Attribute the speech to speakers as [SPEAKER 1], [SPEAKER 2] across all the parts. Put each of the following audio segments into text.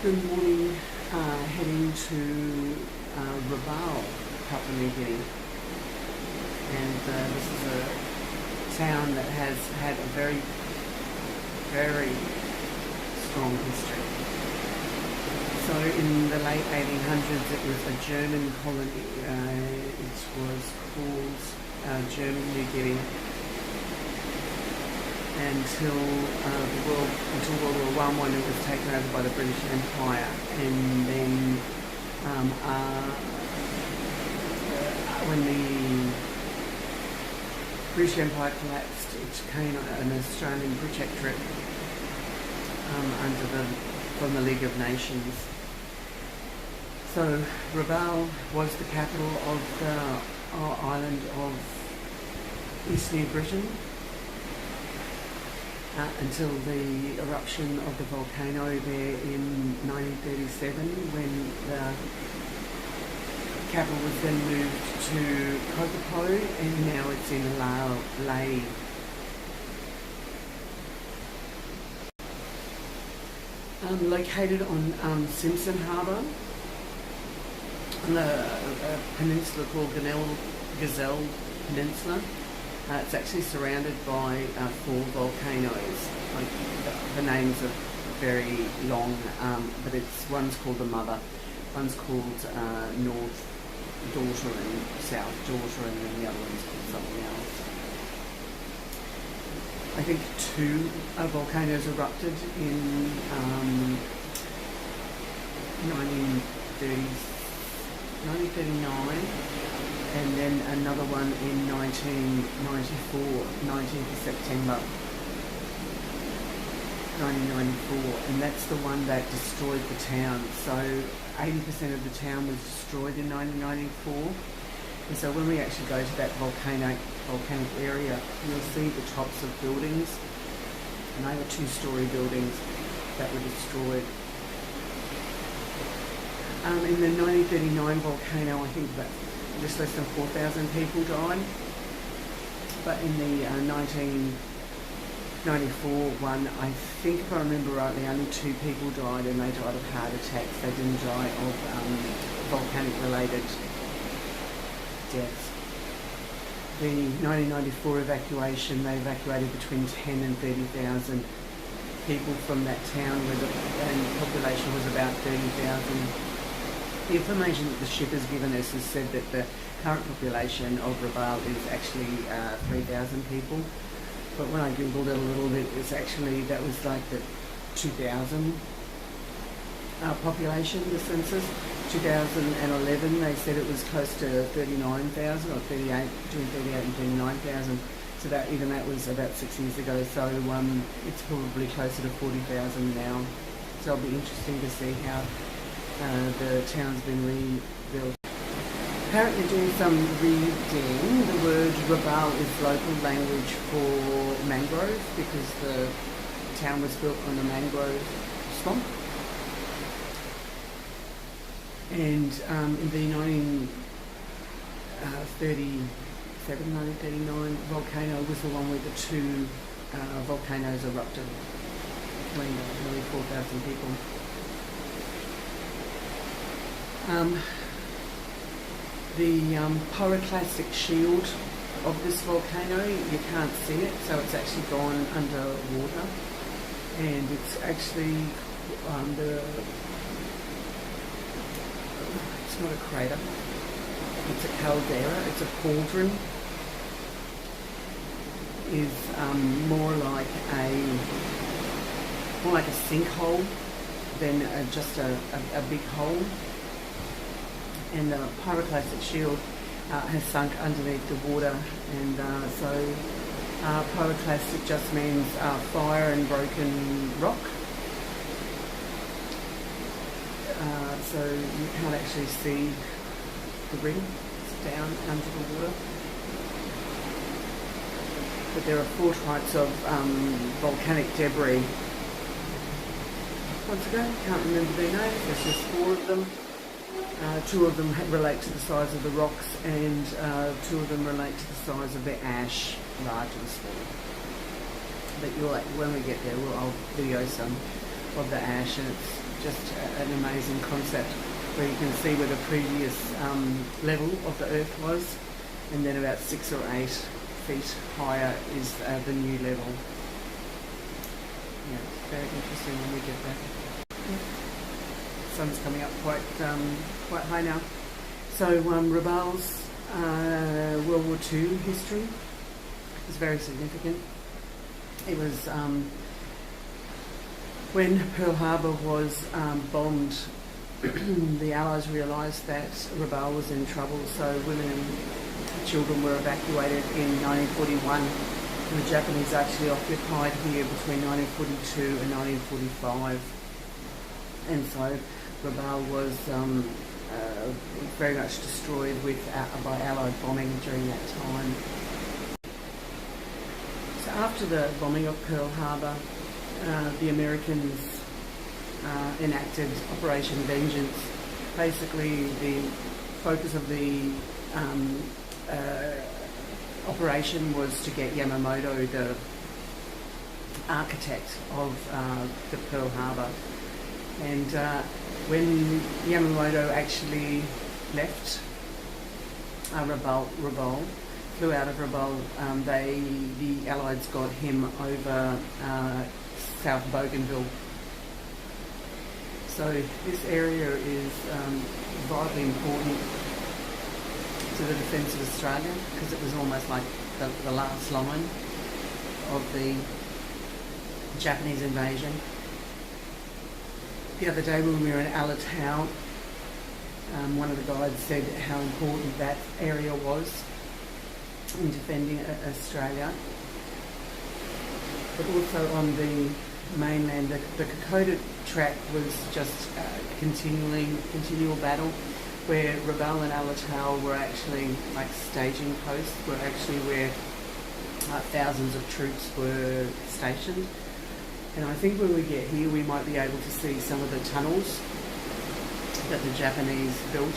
[SPEAKER 1] Good morning, heading to Rabaul, Papua New Guinea, and this is a town that has had a very, very strong history. So in the late 1800s it was a German colony. It was called German New Guinea until World War I, when it was taken over by the British Empire, and then when the British Empire collapsed, it became an Australian protectorate from the League of Nations. So Rabaul was the capital of the island of East New Britain. Until the eruption of the volcano there in 1937, when the capital was then moved to Kokopo, and now it's in Lae. Located on Simpson Harbour, on a peninsula called Gazelle Peninsula. It's actually surrounded by 4 volcanoes. The names are very long, but one's called the Mother, one's called North Daughter and South Daughter, and then the other one's called something else. I think 2 volcanoes erupted in 1939. And then another one in 1994, 19th of September 1994, and that's the one that destroyed the town. So 80% of the town was destroyed in 1994. And so when we actually go to that volcanic area, you'll see the tops of buildings, and they were 2-story buildings that were destroyed. In the 1939 volcano, I think that just less than 4,000 people died, but in the 1994 one, I think if I remember rightly, only 2 people died, and they died of heart attacks. They didn't die of volcanic related deaths. The 1994 evacuation, they evacuated between 10 and 30,000 people from that town, and the population was about 30,000. The information that the ship has given us has said that the current population of Rabaul is actually 3,000 people. But when I googled it a little bit, that was like the 2000 population, the census. 2011, they said it was close to 39,000 or 38, between 38 and 39,000. So that was about 6 years ago. So it's probably closer to 40,000 now. So it'll be interesting to see how the town's been rebuilt. Apparently, doing some reading, the word Rabaul is local language for mangrove, because the town was built on a mangrove swamp. And in the 1939 volcano was the one where the 2 volcanoes erupted, killing nearly 4,000 people. The pyroclastic shield of this volcano, you can't see it, so it's actually gone underwater, and it's actually it's not a crater, it's a caldera, it's a cauldron. Is more like a sinkhole than just a big hole. And the pyroclastic shield has sunk underneath the water, and so pyroclastic just means fire and broken rock. So you can't actually see the ring, it's down under the water. But there are 4 types of volcanic debris. Once again, can't remember their names, there's just 4 of them. 2 of them relate to the size of the rocks, and 2 of them relate to the size of the ash, large and small. But when we get there, I'll video some of the ash, and it's just an amazing concept where you can see where the previous level of the earth was, and then about 6 or 8 feet higher is the new level. Yeah, it's very interesting when we get there. Sun's coming up quite high now. So Rabaul's World War II history is very significant. It was when Pearl Harbor was bombed, the Allies realised that Rabaul was in trouble, so women and children were evacuated in 1941. And the Japanese actually occupied here between 1942 and 1945. And so Rabaul was very much destroyed by Allied bombing during that time. So after the bombing of Pearl Harbor, the Americans enacted Operation Vengeance. Basically, the focus of the operation was to get Yamamoto, the architect of the Pearl Harbor. And when Yamamoto actually left Rabaul, flew out of Rabaul, the Allies got him over South Bougainville. So this area is vitally important to the defence of Australia, because it was almost like the last line of the Japanese invasion. The other day when we were in Alatau, one of the guides said how important that area was in defending Australia. But also on the mainland, the Kokoda track was just continual battle, where Rabaul and Alatau were actually like staging posts, were actually where thousands of troops were stationed. And I think when we get here, we might be able to see some of the tunnels that the Japanese built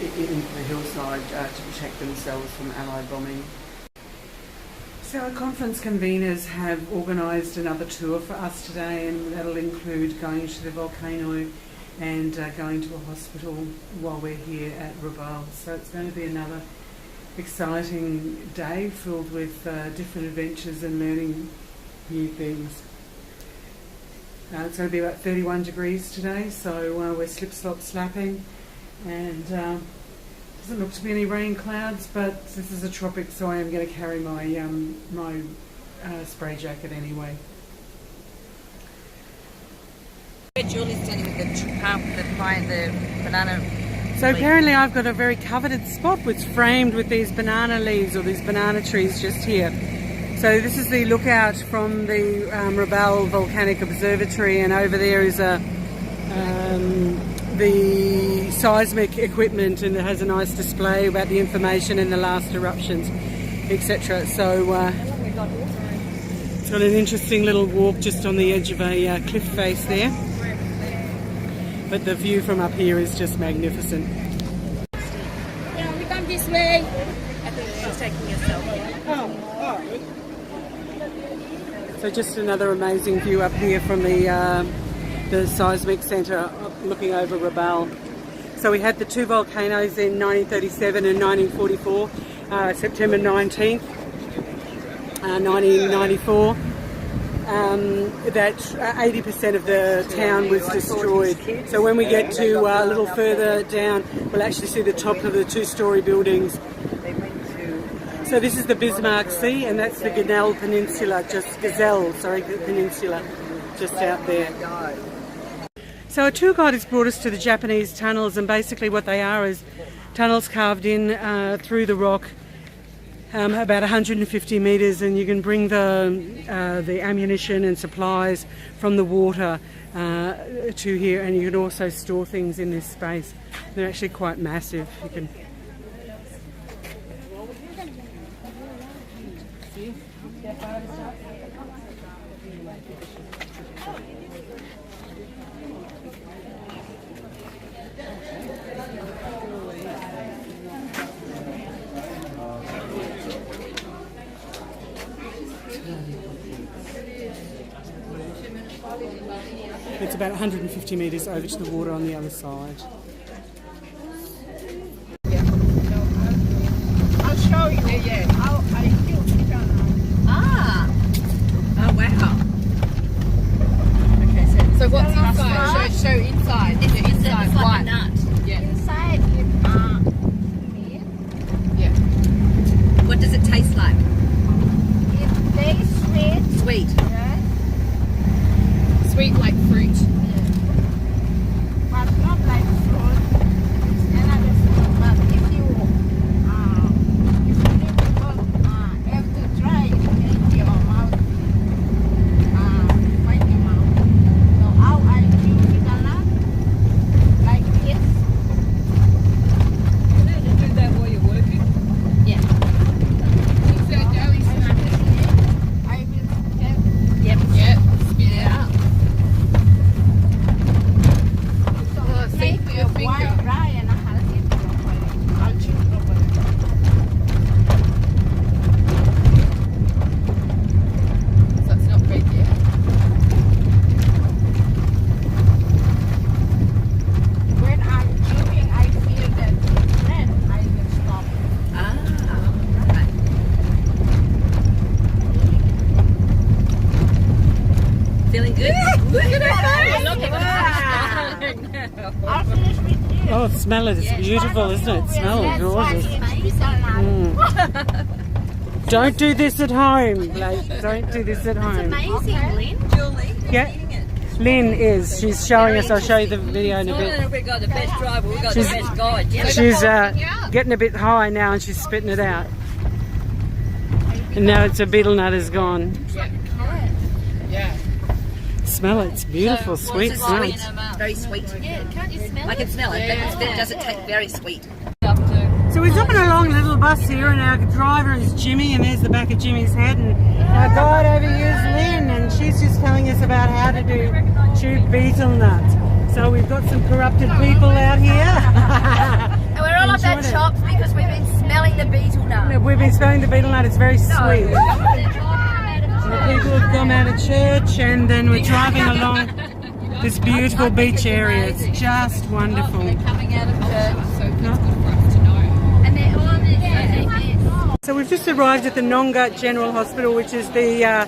[SPEAKER 1] into the hillside to protect themselves from Allied bombing. So our conference conveners have organised another tour for us today, and that'll include going to the volcano and going to a hospital while we're here at Rabaul. So it's going to be another exciting day filled with different adventures and learning new things. It's going to be about 31 degrees today, so we're slip-slop-slapping, and doesn't look to be any rain clouds, but this is a tropic, so I am going to carry my spray jacket anyway.
[SPEAKER 2] Julie's telling me the banana.
[SPEAKER 1] So apparently I've got a very coveted spot which is framed with these banana leaves, or these banana trees just here. So this is the lookout from the Rabaul Volcanic Observatory, and over there is the seismic equipment, and it has a nice display about the information in the last eruptions, etc. So it's got an interesting little walk just on the edge of a cliff face there. But the view from up here is just magnificent.
[SPEAKER 2] Yeah, we come this way. I think she's taking a selfie.
[SPEAKER 1] Oh. So just another amazing view up here from the seismic centre looking over Rabaul. So we had the two volcanoes in 1937 and 1944, September 19th, 1994. That 80% of the town was destroyed. So when we get to a little further down, we'll actually see the top of the two-storey buildings. So this is the Bismarck Sea, and that's the Gazelle Peninsula, Peninsula, just out there. So a tour guide has brought us to the Japanese tunnels, and basically what they are is tunnels carved in through the rock, about 150 metres, and you can bring the ammunition and supplies from the water to here, and you can also store things in this space. They're actually quite massive. You can It's about 150 metres over to the water on the other side.
[SPEAKER 2] I'll show you. Yeah. How I do. Ah. Oh wow. Okay, so what's inside? Show inside. The inside. It's like a nut. Yeah. Inside is meat. Yeah. What does it taste like? It tastes sweet. Sweet. Yeah. Sweet like fruit. Yeah. But not like fruit. It's another fruit. But if you have to try it in your mouth. Wipe your mouth. So how I do banana? Like this. You know to do that while you're working? Yeah. So Joey I will have. Yep. Yep. Spit it out. So take your finger. Dry and I'll eat properly. I'll chew properly. So it's not red yet. When I'm chewing, I feel that it's red. I will stop. Ah, right. Feeling good? Look at that! I'll finish with you.
[SPEAKER 1] Oh, smell it. It's beautiful, isn't it? It smells gorgeous. Don't do this at home, Blake. Don't do this at home.
[SPEAKER 2] Amazing, Lynn. Julie,
[SPEAKER 1] Yeah. Lynn is. She's showing us. I'll show you the video in a bit.
[SPEAKER 2] We've got the best driver, we've got the best guide.
[SPEAKER 1] She's getting a bit high now and she's spitting it out. And now it's a betel nut is gone.
[SPEAKER 2] Yeah.
[SPEAKER 1] Smell it. It's beautiful, sweet smell.
[SPEAKER 2] Very sweet. Yeah, can't you smell it? I can smell it, but it doesn't taste very sweet.
[SPEAKER 1] So we're zooming along a little bus here and our driver is Jimmy and there's the back of Jimmy's head and our guide over here is Lynn and she's just telling us about how to chew betel nut. So we've got some corrupted people out here.
[SPEAKER 2] And we're all up at shops because we've been smelling the betel nut.
[SPEAKER 1] We've been smelling the betel nut, it's very sweet. The people have come out of church and then we're driving along this beautiful beach area. It's just wonderful.
[SPEAKER 2] Coming out of church, so it's good for us to know. And they're all
[SPEAKER 1] So we've just arrived at the Nongut General Hospital, which is the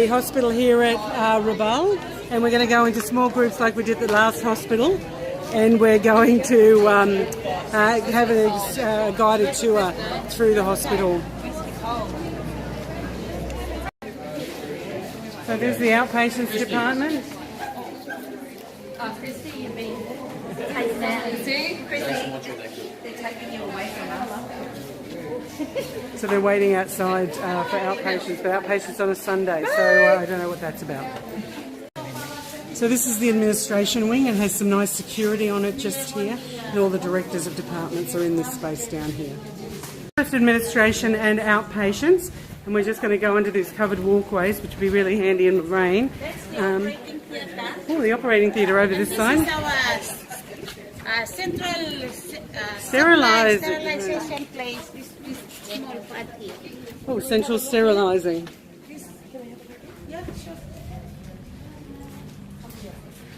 [SPEAKER 1] hospital here at Rabaul, and we're going to go into small groups like we did at the last hospital, and we're going to have a guided tour through the hospital. So there's the outpatients department.
[SPEAKER 2] Oh, Christy, you've been taken out. See? Christy, they're taking you away from us.
[SPEAKER 1] So they're waiting outside for outpatients, but outpatients on a Sunday, so I don't know what that's about. So this is the administration wing. It has some nice security on it just here, and all the directors of departments are in this space down here. Both administration and outpatients, and we're just going to go into these covered walkways, which would be really handy in the rain. The operating theatre over this side.
[SPEAKER 3] Central
[SPEAKER 1] Sterilizing
[SPEAKER 3] place. This small part here.
[SPEAKER 1] Oh, central sterilising.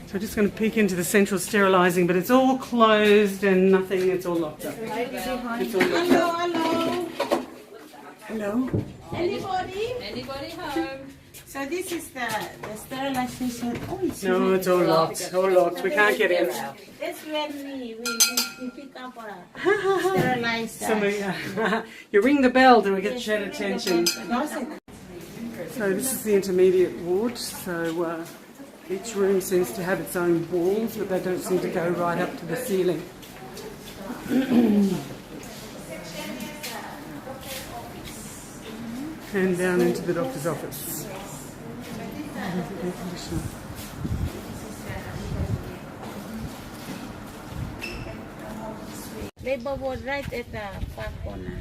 [SPEAKER 1] So we're just going to peek into the central sterilising, but it's all closed and nothing. It's all locked up. It's all locked up. Hello.
[SPEAKER 3] Anybody?
[SPEAKER 2] Anybody home?
[SPEAKER 3] So this is the sterilization. Oh, it's
[SPEAKER 1] No, it's all locked. All locked. We can't get in.
[SPEAKER 3] That's when we pick up a sterilizer.
[SPEAKER 1] You ring the bell to get shed attention. So this is the intermediate ward. So each room seems to have its own walls, but they don't seem to go right up to the ceiling. And down into the doctor's office. Air conditioner.
[SPEAKER 3] Labor ward right at the far corner.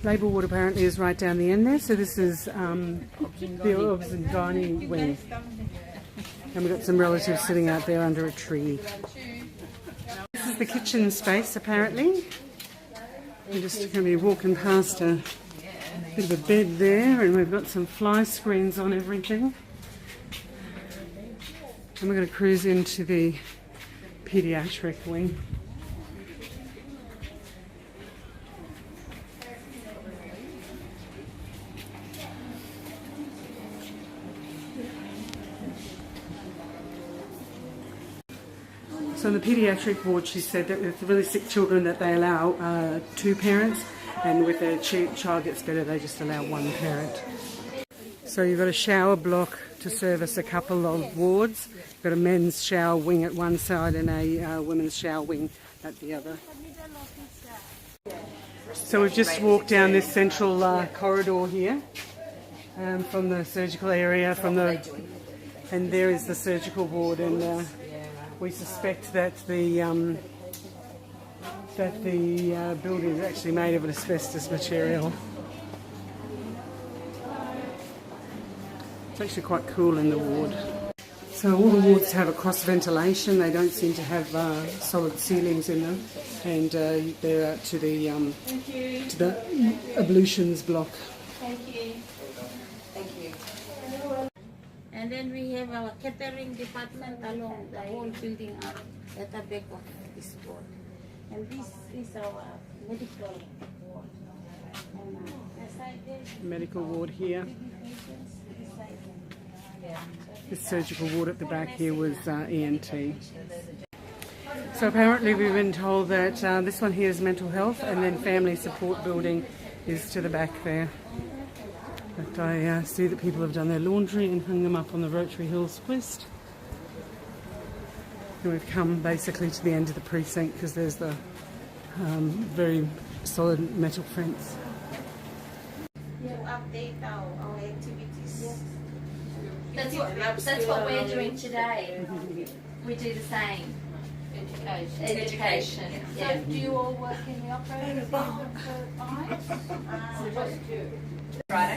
[SPEAKER 1] Labour ward apparently is right down the end there. So this is the obs and gynae wing. And we've got some relatives sitting out there under a tree. This is the kitchen space apparently. We're just going to be walking past a bit of a bed there, and we've got some fly screens on everything. And we're going to cruise into the pediatric wing. So in the paediatric ward, she said that with really sick children that they allow 2 parents, and with a child gets better, they just allow 1 parent. So you've got a shower block to service a couple of wards. You've got a men's shower wing at one side and a women's shower wing at the other. So we've just walked down this central corridor here from the surgical area, and there is the surgical ward, and we suspect that the building is actually made of an asbestos material. It's actually quite cool in the ward. So all the wards have a cross ventilation. They don't seem to have solid ceilings in them, and they're out to the ablutions block.
[SPEAKER 3] Thank you. Thank you. And then we have our catering department along the whole building up at the back of this ward. And this is our medical ward. And the side there,
[SPEAKER 1] Medical ward here. The surgical ward at the back here was ENT. So apparently we've been told that this one here is mental health, and then family support building is to the back there. But I see that people have done their laundry and hung them up on the Rotary Hills Quest. And we've come basically to the end of the precinct because there's the very solid metal fence.
[SPEAKER 3] you update our activities.
[SPEAKER 2] That's what we're doing today. We do the same. Education.
[SPEAKER 4] So do you all work in the operating theatre for eyes?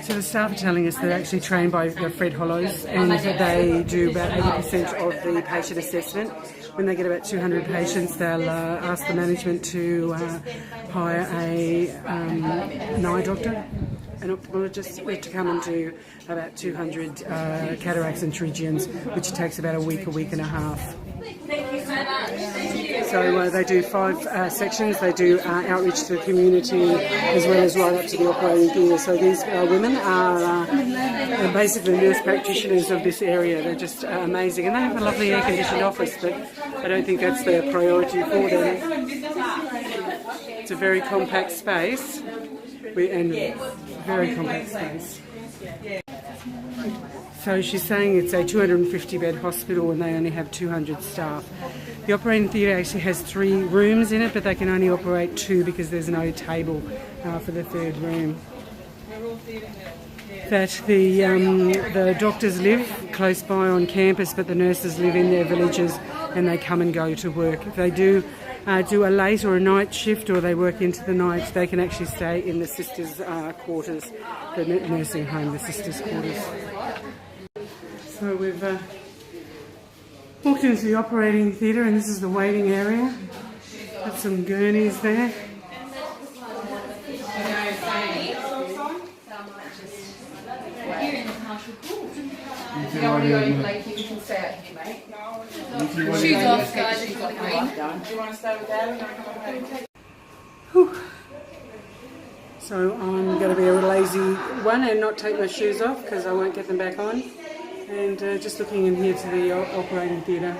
[SPEAKER 1] So the staff are telling us they're actually trained by Fred Hollows, and they do about 80% of the patient assessment. When they get about 200 patients, they'll ask the management to hire an eye doctor, an ophthalmologist, to come and do about 200 cataracts and pterygiums, which takes about a week and a half.
[SPEAKER 2] Thank you so much. Thank you.
[SPEAKER 1] So they do 5 sections. They do outreach to the community as well as right up to the operating theatre. So these women are basically nurse practitioners of this area. They're just amazing. And they have a lovely air-conditioned office, but I don't think that's their priority for them. It's a very compact space. Very compact space. So she's saying it's a 250-bed hospital and they only have 200 staff. The operating theatre actually has 3 rooms in it, but they can only operate 2 because there's no table for the 3rd room. That the doctors live close by on campus, but the nurses live in their villages and they come and go to work. If they do a late or a night shift, or they work into the night, they can actually stay in the sisters' quarters, the nursing home, the sisters' quarters. So we've walked into the operating theatre, and this is the waiting area. Got some gurneys there.
[SPEAKER 2] Shoes off, guys, if you've got green.
[SPEAKER 1] So I'm going to be a lazy one and not take my shoes off because I won't get them back on. And just looking in here to the operating theatre.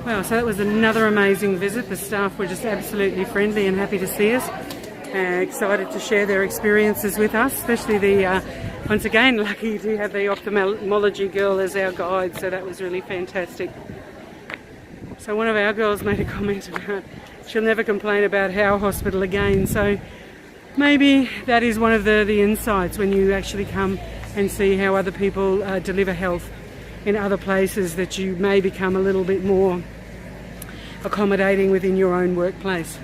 [SPEAKER 1] Well, so that was another amazing visit. The staff were just absolutely friendly and happy to see us. Excited to share their experiences with us, especially the, once again, lucky to have the ophthalmology girl as our guide, so that was really fantastic. So one of our girls made a comment about she'll never complain about our hospital again, so maybe that is one of the insights when you actually come and see how other people deliver health in other places, that you may become a little bit more accommodating within your own workplace.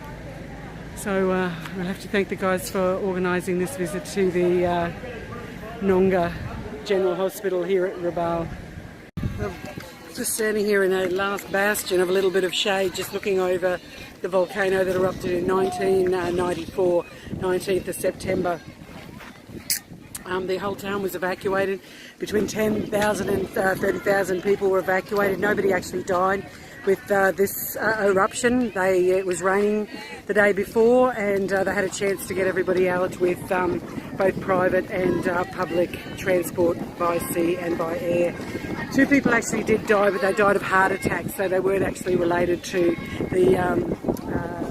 [SPEAKER 1] So I'll have to thank the guys for organising this visit to the Nonga General Hospital here at Rabaul. Just standing here in a last bastion of a little bit of shade, just looking over the volcano that erupted in 1994, 19th of September. The whole town was evacuated. Between 10,000 and 30,000 people were evacuated. Nobody actually died with this eruption. It was raining the day before, and they had a chance to get everybody out with both private and public transport by sea and by air. 2 people actually did die, but they died of heart attacks, so they weren't actually related to the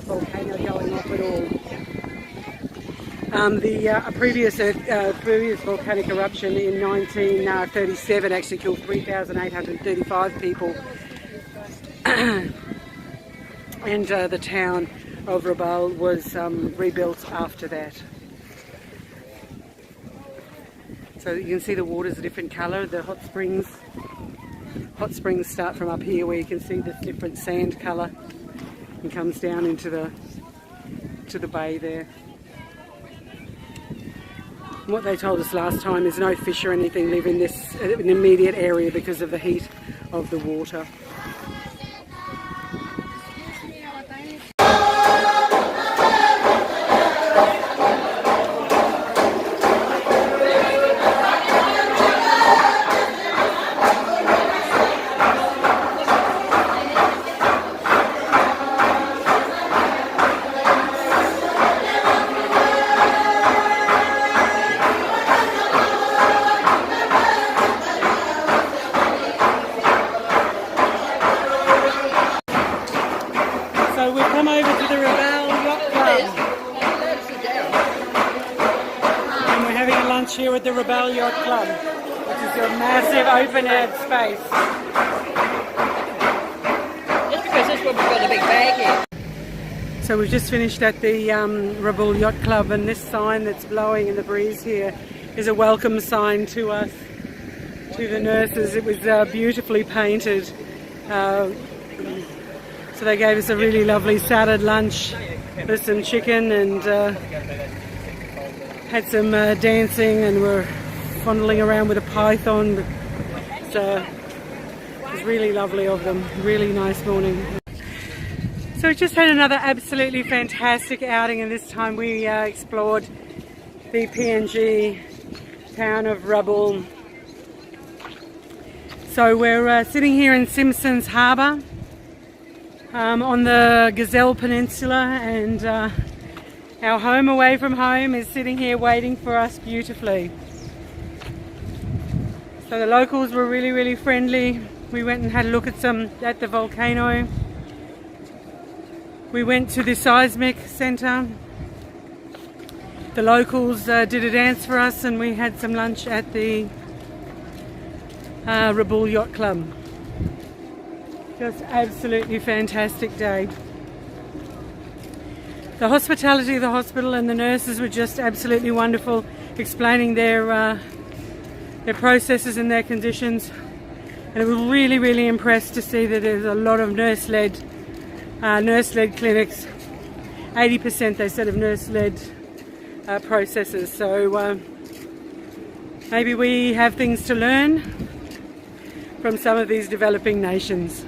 [SPEAKER 1] volcano going off at all. The previous volcanic eruption in 1937 actually killed 3,835 people, and the town of Rabaul was rebuilt after that. So you can see the water's a different colour. The hot springs start from up here, where you can see this different sand colour, and comes down into the bay there. What they told us last time is no fish or anything live in this immediate area because of the heat of the water. So we've come over to the Rabaul Yacht Club, and we're having a lunch here at the Rabaul Yacht Club, which is a massive open-air space.
[SPEAKER 2] Just because this one we've got a big bag here.
[SPEAKER 1] So we've just finished at the Rabaul Yacht Club, and this sign that's blowing in the breeze here is a welcome sign to us, to the nurses. It was beautifully painted. So they gave us a really lovely salad lunch with some chicken, and had some dancing, and were fondling around with a python. So it was really lovely of them. Really nice morning. So we just had another absolutely fantastic outing, and this time we explored the PNG town of Rabaul. So we're sitting here in Simpson's Harbour on the Gazelle Peninsula, and our home away from home is sitting here waiting for us beautifully. So the locals were really, really friendly. We went and had a look at the volcano. We went to the seismic centre. The locals did a dance for us, and we had some lunch at the Rabaul Yacht Club. Just absolutely fantastic day. The hospitality of the hospital and the nurses were just absolutely wonderful, explaining their processes and their conditions. And I was really, really impressed to see that there's a lot of nurse-led clinics. 80% they said of nurse-led processes. So maybe we have things to learn from some of these developing nations.